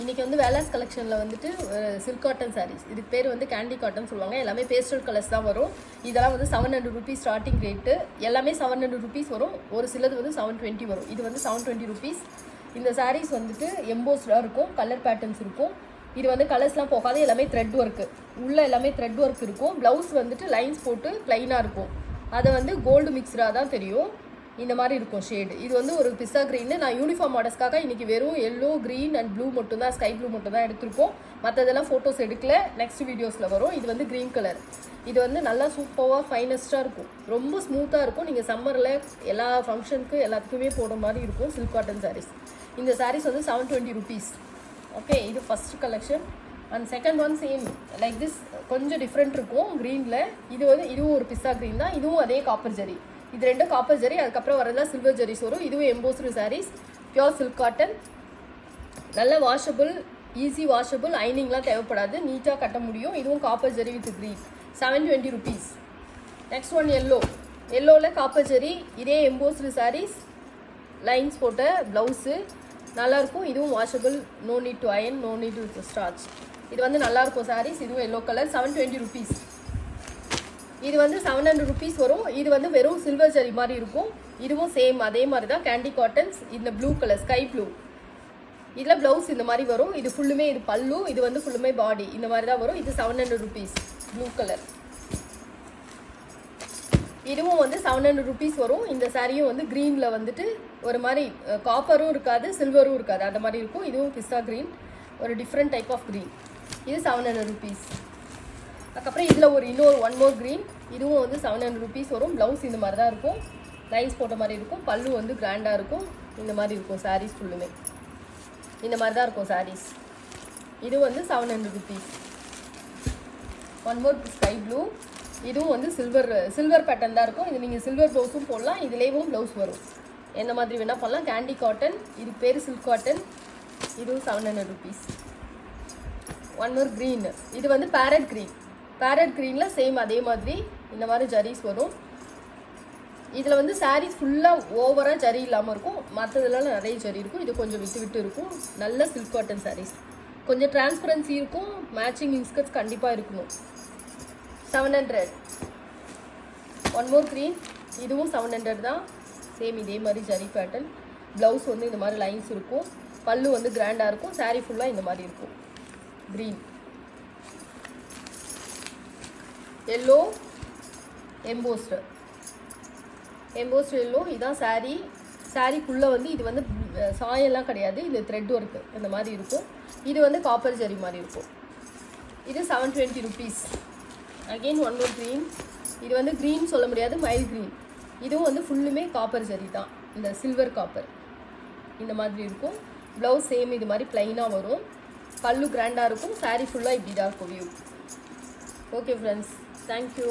இன்றைக்கி வந்து வேலாஸ் கலெக்ஷனில் வந்துட்டு சில்க் காட்டன் சாரீஸ், இதுக்கு பேர் வந்து கேண்டி காட்டன் சொல்லுவாங்க. எல்லாமே பேஸ்டல் கலர்ஸ் தான் வரும். இதெல்லாம் வந்து 700 rupees ஸ்டார்டிங் ரேட்டு. எல்லாமே 700 rupees வரும். ஒரு சிலது வந்து 720 வரும். இது வந்து 720 rupees. இந்த சாரீஸ் வந்துட்டு எம்போஸ்டாக இருக்கும், கலர் பேட்டர்ன்ஸ் இருக்கும். இது வந்து கலர்ஸ்லாம் போகாது, எல்லாமே த்ரெட் ஒர்க்கு. உள்ளே எல்லாமே த்ரெட் ஒர்க் இருக்கும். ப்ளவுஸ் வந்துட்டு லைன்ஸ் போட்டு ப்ளைனாக இருக்கும். அதை வந்து கோல்டு மிக்ஸ்டாக தான் தெரியும். இந்த மாதிரி இருக்கும் ஷேடு. இது வந்து ஒரு பிஸ்ஸா க்ரீன். நான் யூனிஃபார்ம் ஆர்டர்ஸ்க்காக இன்றைக்கி வெறும் எல்லோ, க்ரீன் அண்ட் ப்ளூ மட்டும் தான், ஸ்கை ப்ளூ மட்டும் தான் எடுத்திருக்கோம். மற்றதெல்லாம் ஃபோட்டோஸ் எடுக்கல, நெக்ஸ்ட் வீடியோஸில் வரும். இது வந்து க்ரீன் கலர். இது வந்து நல்லா சூப்பராக ஃபைனஸ்ட்டாக இருக்கும், ரொம்ப ஸ்மூத்தாக இருக்கும். நீங்கள் சம்மரில் எல்லா ஃபங்க்ஷனுக்கு எல்லாத்துக்குமே போடுற மாதிரி இருக்கும் சில்க் காட்டன் சாரீஸ். இந்த சாரீஸ் வந்து 720 rupees. ஓகே, இது first collection. And second one same like this, கொஞ்சம் டிஃப்ரெண்ட் இருக்கும் க்ரீனில். இது வந்து இதுவும் ஒரு பிஸ்ஸா க்ரீன் தான். இதுவும் அதே காப்பர் ஜரி. இது ரெண்டும் காப்பர் ஜரி, அதுக்கப்புறம் வரதெல்லாம் சில்வர் ஜரிஸ் வரும். இதுவும் embossed sarees, pure silk cotton. நல்ல வாஷபிள், ஈஸி வாஷபிள், ஐனிங்லாம் தேவைப்படாது, நீட்டாக கட்ட முடியும். இதுவும் copper zari with green, 720 rupees. Next one yellow. எல்லோவில் காப்பர் ஜரி, இதே எம்போஸ்டு சாரீஸ், லைன்ஸ் போட்ட ப்ளவுஸு, நல்லாயிருக்கும். இதுவும் washable, no need to iron, no need to starch. இது வந்து நல்லாயிருக்கும் சாரீஸ். இதுவும் எல்லோ கலர், 720 rupees. இது வந்து 700 rupees வரும். இது வந்து வெறும் சில்வர் ஜரி மாதிரி இருக்கும். இதுவும் சேம் அதே மாதிரி தான், கேண்டி காட்டன்ஸ். இந்த ப்ளூ கலர், ஸ்கை ப்ளூ. இதில் ப்ளவுஸ் இந்த மாதிரி வரும். இது ஃபுல்லுமே, இது பல்லு, இது வந்து ஃபுல்லுமே பாடி, இந்த மாதிரி தான் வரும். இது 700 rupees, ப்ளூ கலர். இதுவும் வந்து 700 rupees வரும். இந்த சாரியும் வந்து க்ரீனில் வந்துட்டு ஒரு மாதிரி காப்பரும் இருக்காது, சில்வரும் இருக்காது, அந்த மாதிரி இருக்கும். இதுவும் பிஸ்தா க்ரீன், ஒரு டிஃப்ரெண்ட் டைப் ஆஃப் க்ரீன். இது 700 rupees. அதுக்கப்புறம் இதில் ஒரு இன்னொரு ஒன் மோர் க்ரீன். இதுவும் வந்து 700 rupees வரும். ப்ளவுஸ் இந்த மாதிரி தான் இருக்கும், லைன்ஸ் போட்ட மாதிரி இருக்கும். பல்லு வந்து கிராண்டாக இருக்கும். இந்த மாதிரி இருக்கும் சாரீஸ் ஃபுல்லுமே, இந்த மாதிரி தான் இருக்கும் சாரீஸ். இது வந்து 700 rupees. One more sky blue. இதுவும் வந்து சில்வர் பேட்டர்ன் தான் இருக்கும். இது நீங்கள் சில்வர் ப்ளவுஸும் போடலாம், இதுலேயும் ப்ளவுஸ் வரும். எந்த மாதிரி வேணால் பண்ணலாம். கேண்டி காட்டன், இது பேர் சில்க் காட்டன். இதுவும் 700 rupees. One more green. இது வந்து பேரட் க்ரீன். பேரட் க்ரீனில் சேம் அதே மாதிரி இந்த மாதிரி ஜரீஸ் வரும். இதில் வந்து சாரீஸ் ஃபுல்லாக ஓவராக ஜரி இல்லாமல் இருக்கும், மற்றதுலாம் நிறைய ஜரி இருக்கும். இது கொஞ்சம் விட்டு விட்டு இருக்கும். நல்ல சில்க் காட்டன் சாரீஸ், கொஞ்சம் டிரான்ஸ்பரன்சி இருக்கும். மேட்சிங் இன்ஸ்கர்ட்ஸ் கண்டிப்பாக இருக்கணும். 700. One more green. இதுவும் 700 தான், சேம் இதே மாதிரி ஜரி பேட்டர்ன். ப்ளவுஸ் வந்து இந்த மாதிரி லைன்ஸ் இருக்கும். பல்லு வந்து கிராண்டாக இருக்கும். சாரீ ஃபுல்லாக இந்த மாதிரி இருக்கும். Green, yellow, embossed yellow. இதுதான் சாரீ. சாரீக்குள்ளே வந்து இது வந்து சாயெல்லாம் கிடையாது, இது த்ரெட் ஒர்க்கு இந்த மாதிரி இருக்கும். இது வந்து காப்பர் ஜரி மாதிரி இருக்கும். இது 720 rupees. Again one more green. இது வந்து க்ரீன் சொல்ல முடியாது, மைல் க்ரீன். இதுவும் வந்து ஃபுல்லுமே காப்பர் ஜரி தான், இந்த சில்வர் காப்பர் இந்த மாதிரி இருக்கும். ப்ளவுஸ் சேம் இது மாதிரி ப்ளைனாக வரும். பல்லு கிராண்டாக இருக்கும். சாரீ ஃபுல்லாக இப்படி தான் இருக்கும் வியூ. Okay friends, thank you.